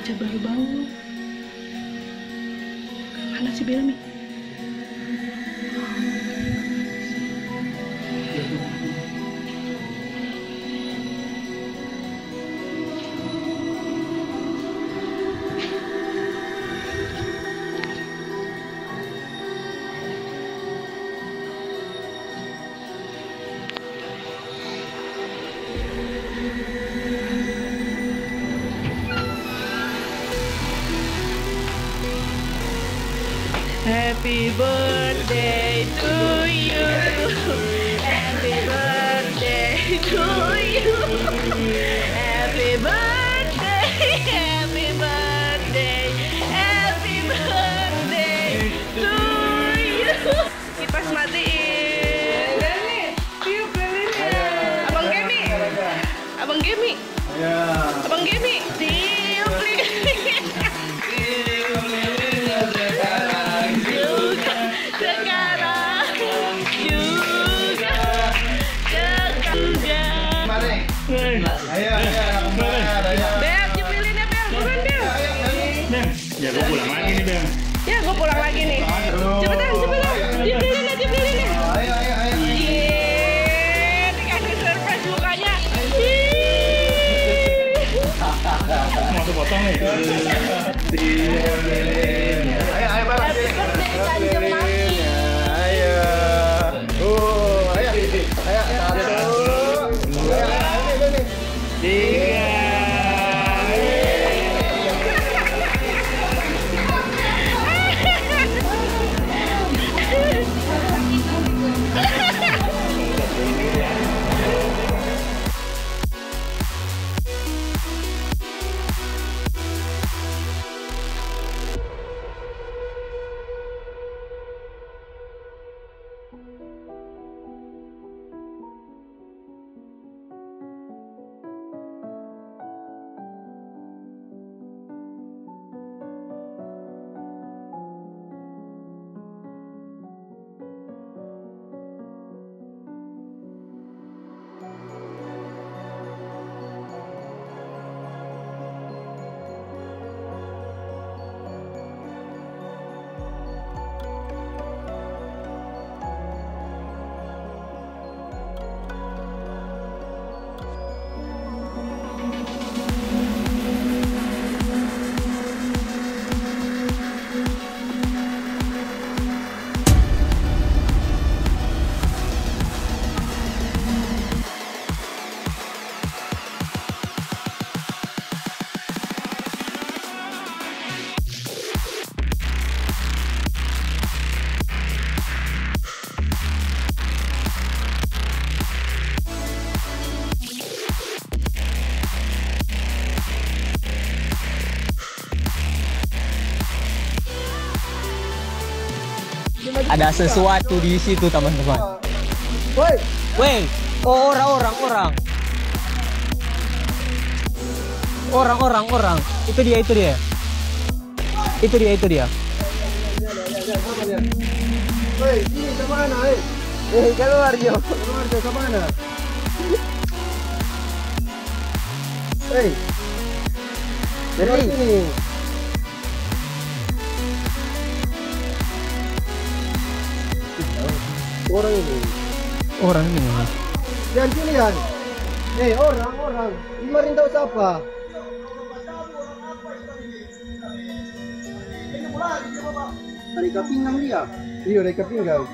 aja baru bangun. Mana si Belmi? Happy birthday to you. Happy birthday to you. Happy birthday. Happy birthday. Happy birthday to you. Kipas matiin. Tiup lilinnya. Abang Gemi. Abang Gemi. Abang Gemi. Tiup lilinnya. Bel, tiup lilinnya Bel, buruan Bel. Ya gue pulang lagi nih Bel. Ya gue pulang lagi nih. Cepetan, cepetan. Tiup lilinnya, tiup lilinnya. Yeay, dikasih surprise mukanya. Mau tuh potong nih. Happy birthday Kanjeng Maki. Ada sesuatu di situ teman-teman. Woi, Weh, oh, orang. Itu dia. woi, ini ke mana, keluar Jo. Keluar Jo, ke mana? Dari sini. Orang ini. Lian sini Lian. Orang. Kemarin tahu siapa? Dari Kapinggang dia. Iya, dari Kapinggang.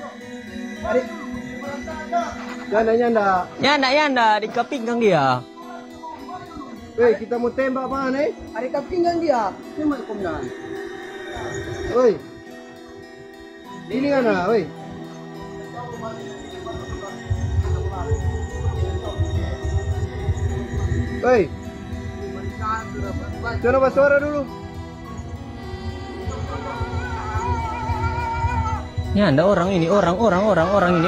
Nyanda di kepinggang dia. Woi, kita mau tembak mana? Dari Kapinggang dia. Tembak komandan. Woi. Ini mana, woi? Woi. Coba suara dulu. Nyanda orang ini, orang ini.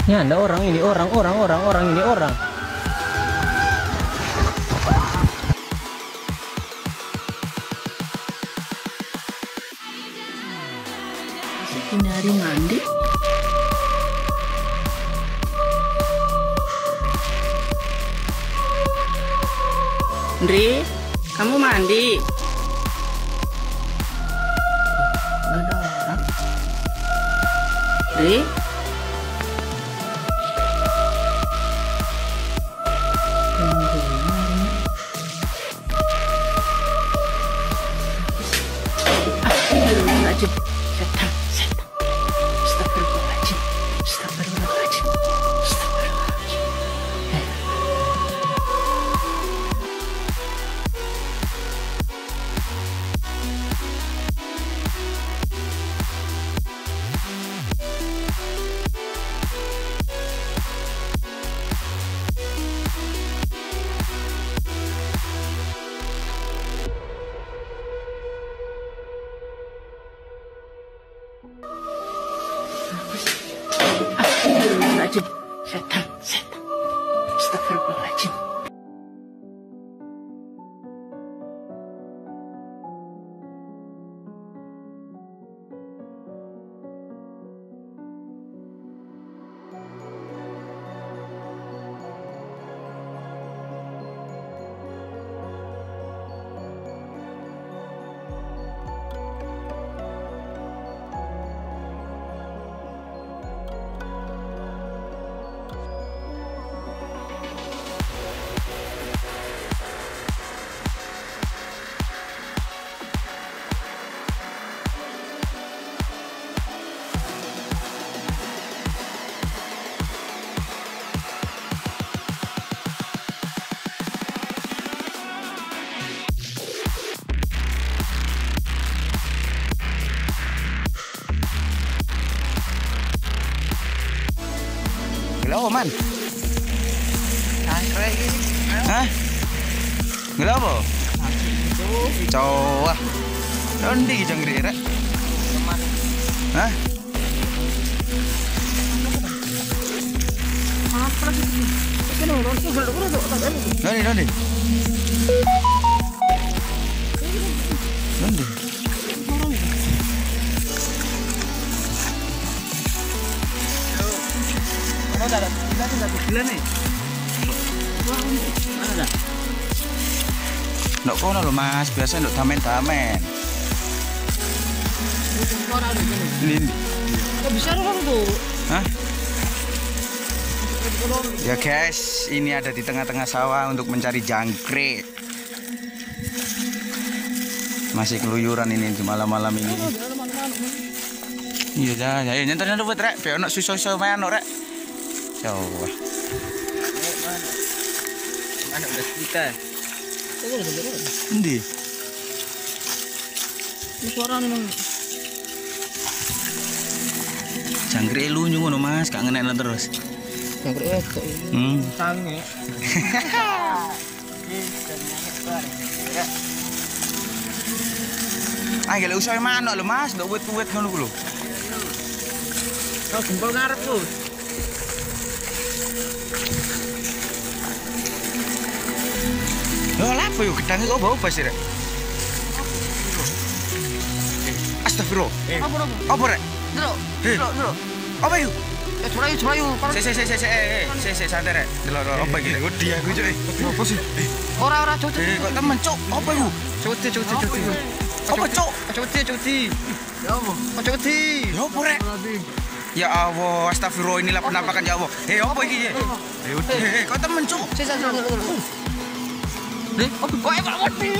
Ya, ada orang ini, orang ini orang. Hindari mandi. Ndri, kamu mandi? Nggak ada orang. Ndri? Astagfirullahaladzim. Setan. Astagfirullahaladzim. Astagfirullahaladzim. Astagfirullahaladzim. Astagfirullahaladzim. Setan. Astagfirullahaladzim. Gila man. Hah? Gila apa? Cowok. Dondi jangkrik rek. Hah? Dondi. Dondi. Gila nih. Mana dah? Ndok kono lho Mas, biasa ndok tamen-tamen. Ini. Kok bisa orang tuh? Hah? Ya guys, ini ada di tengah-tengah sawah untuk mencari jangkrik. Masih keluyuran ini di malam-malam ini. Iya dah, ya nyentar-nyentar buat rek, biar ono susu-susu main rek. Jauh. Anak udah kita. Endi? Ini suara nih Bang. Jangkrik lunyu ngono Mas, gak ngenek terus. Jangkrik itu. Tange. Ah, gele usah manuk lho Mas, ndok wit-wit ngono ku lho. Oh, gempol ngarep lu. Lho, apa yo gedang kok bau bas rek? Astagfirullah. Apa rek? Dulu. Apa yuk? Curayu. Se santai rek. Delok apa iki? Wedi aku cuk. Apa sih? Ora cuti. Kok temen cuk, apa yuk? Cuti. Apa cuk? Cuti. Ya apa? Cuti. Ya apa rek? Ya Allah, astagfirullah, inilah penampakan ya Allah. Apa iki? Kok temen cuk? Sisa dulu. Deh, kok Pak Wedi.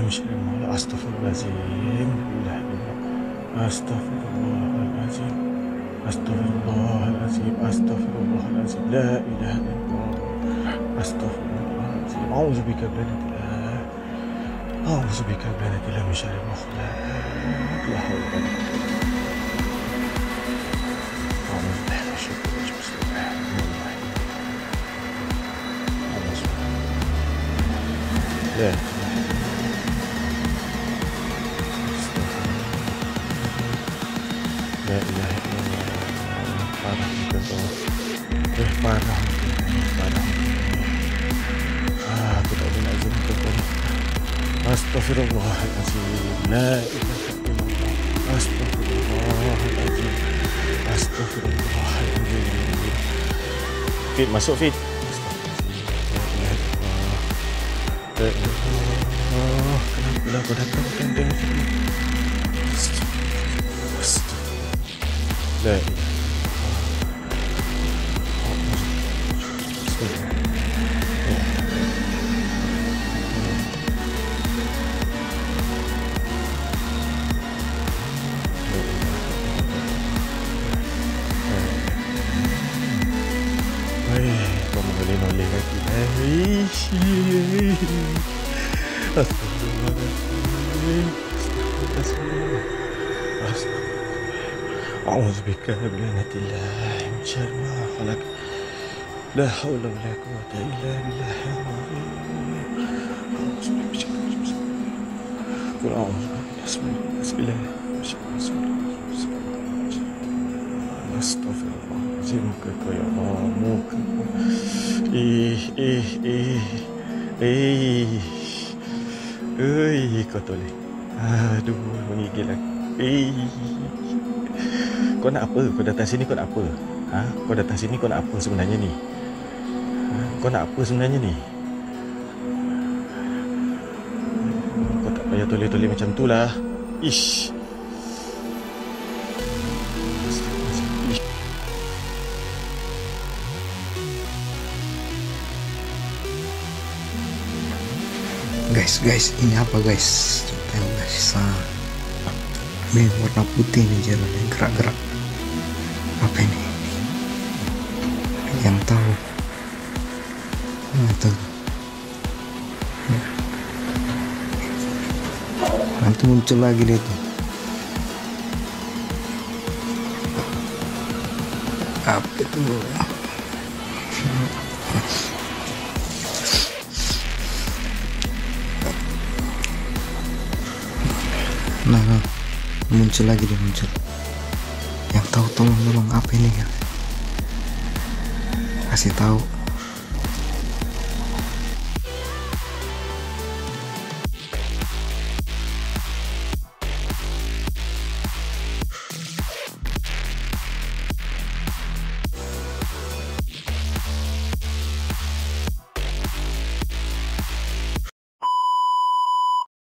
من شر ما أستغفر العظيم لا إله إلا الله أستغفر الله العظيم أستغفر الله العظيم أستغفر الله العظيم لا إله إلا الله أستغفر الله العظيم أعوذ بك بلعنة الله أعوذ بك بلعنة الله من شر ما خلق لا حول ولا قوة أعوذ بالله من الشيطان الرجيم بسم الله الرحمن الرحيم لا لا إله إلا الله parah bukan kau parah aku tak boleh nak jumpa kau Astaghfirullahaladzim la ilaha illallah Astaghfirullahaladzim Astaghfirullahaladzim Fit masuk Fit la ilaha illallah kenapa lah kau datang kandang la ilaha kau menoleh lagi Astagfirullahaladzim أعوذ بك بلعنة الله من شر ما خلق لا حول ولا قوة إلا بالله قل أعوذ بسم الله أستغفر الله العظيم يا الله kau toleh aduh menggigil aku kau nak apa? Kau datang sini kau nak apa? Kau datang sini kau nak apa sebenarnya ni? Kau nak apa sebenarnya ni? Kau tak payah toleh-toleh macam tu lah. Ish. Guys, ini apa guys? Tengok guys, ini warna putih nih jalan yang gerak-gerak. Apa ini? Yang tahu? Nggak tahu. Nanti muncul lagi dia tuh. Apa itu? Nah, muncul lagi dia muncul. Yang tahu tolong apa ini ya? Kasih tahu.